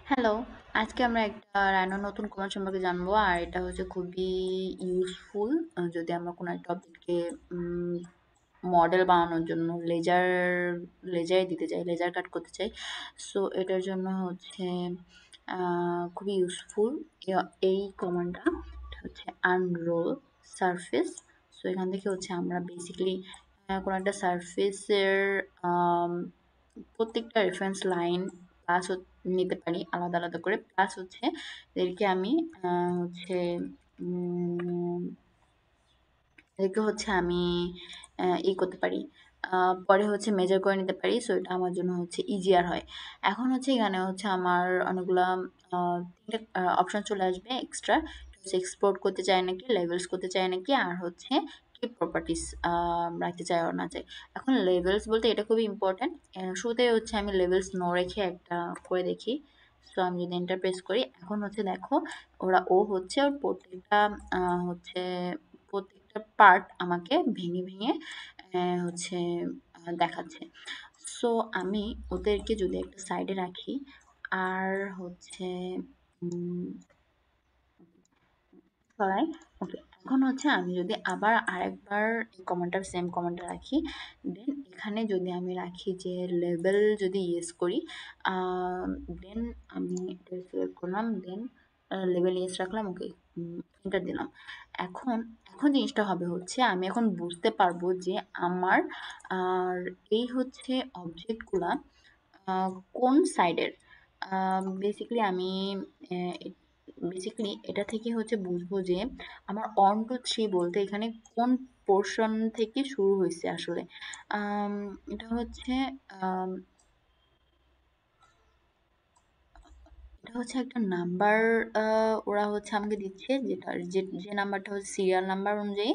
Hello, আজকে আমরা একটা রান্নার নতুন কমান্ড সম্পর্কে জানবো আর এটা হচ্ছে খুবই ইউজফুল যদি আমরা কোনো একটা অবজেক্টকে মডেল বানানোর জন্য লেজারে দিতে চাই, লেজার কাট করতে চাই। সো এটার জন্য হচ্ছে খুবই ইউজফুল এই কমান্ডটা। এটা হচ্ছে আনরোল সারফেস। সো এখান থেকে হচ্ছে আমরা বেসিক্যালি কোনো একটা সারফেসের প্রত্যেকটা রেফারেন্স লাইন প্লাস নিতে পারি আলাদা আলাদা করে, প্লাস হচ্ছে এদেরকে আমি হচ্ছে উম, এদেরকে হচ্ছে আমি করতে পারি, পরে হচ্ছে মেজার করে নিতে পারি। সো এটা আমার জন্য হচ্ছে ইজিয়ার হয়। এখন হচ্ছে এখানে হচ্ছে আমার অনেকগুলা ৩ টা অপশন চলে আসবে এক্সট্রা। হচ্ছে এক্সপোর্ট করতে চাই নাকি, লেভেলস করতে চাই নাকি, আর হচ্ছে কি প্রপার্টিস রাখতে চাই আর না চাই। এখন লেভেলস বলতে এটা খুবই ইম্পর্ট্যান্ট। শুরুতে হচ্ছে আমি লেভেলস নো রেখে একটা করে দেখি। সো আমি যদি এন্টার প্রেস করি, এখন হচ্ছে দেখো ওরা ও হচ্ছে ওর প্রত্যেকটা হচ্ছে প্রত্যেকটা পার্ট আমাকে ভেঙে ভেঙে হচ্ছে দেখাচ্ছে। সো আমি ওদেরকে যদি একটা সাইডে রাখি আর হচ্ছে সরাই, ওকে। এখন হচ্ছে আমি যদি আবার আরেকবার এই কমান্ডটা সেম কমান্ডটা রাখি, দেন এখানে যদি আমি রাখি যে লেভেল যদি ইয়েস করি, দেন আমি এটা সিলেক্ট করলাম, দেন লেভেল ইয়েস রাখলাম, ওকে, এন্টার দিলাম। এখন এখন জিনিসটা হবে হচ্ছে আমি এখন বুঝতে পারবো যে আমার আর এই হচ্ছে অবজেক্টগুলা কোন সাইডের। বেসিক্যালি আমি এটা থেকে হচ্ছে বুঝবো যে আমার 1 2 3 বলতে এখানে কোন পোর্শন থেকে শুরু হয়েছে আসলে। আম, এটা হচ্ছে আম, এটা হচ্ছে একটা নাম্বার ওরা হচ্ছে আমাকে দিচ্ছে, যেটা যে নাম্বারটা হচ্ছে সিরিয়াল নাম্বার অনুযায়ী।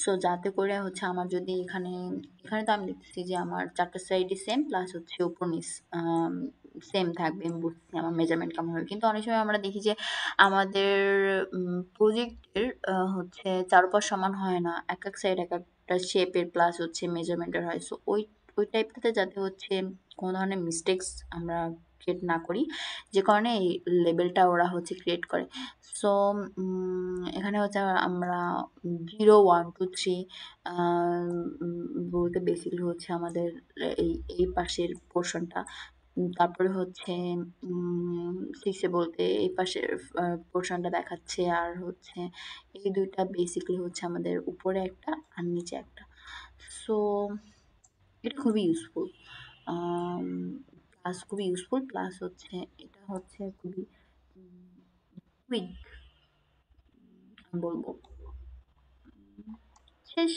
সো যাতে করে হচ্ছে আমার যদি এখানে এখানে তো আমি দেখতেছি যে আমার 4টা সাইডই সেম, প্লাস হচ্ছে উপর নিচ সেম থাকবে। আমি বুঝতেছি আমার মেজারমেন্ট কেমন হবে, কিন্তু অনেক সময় আমরা দেখি যে আমাদের প্রজেক্টের হচ্ছে চারপাশ সমান হয় না, এক এক সাইড এক একটা শেপের প্লাস হচ্ছে মেজারমেন্টের হয়। সো ওই টাইপটাতে যাতে হচ্ছে কোনো ধরনের মিস্টেক্স আমরা ক্রিয়েট না করি, যে কারণে এই লেবেলটা ওরা হচ্ছে ক্রিয়েট করে। সো এখানে হচ্ছে আমরা 0 1 2 3 বলতে বেসিক্যালি হচ্ছে আমাদের এই এই পাশের পোর্শনটা। তারপরে হচ্ছে 6-এ বলতে এই পাশের পোর্শনটা দেখাচ্ছে, আর হচ্ছে এই দুইটা বেসিক্যালি হচ্ছে আমাদের উপরে একটা আর নিচে একটা। সো এটা খুবই ইউজফুল, প্লাস খুবই ইউজফুল, প্লাস হচ্ছে এটা হচ্ছে খুবই কুইক বলবো। শেষ।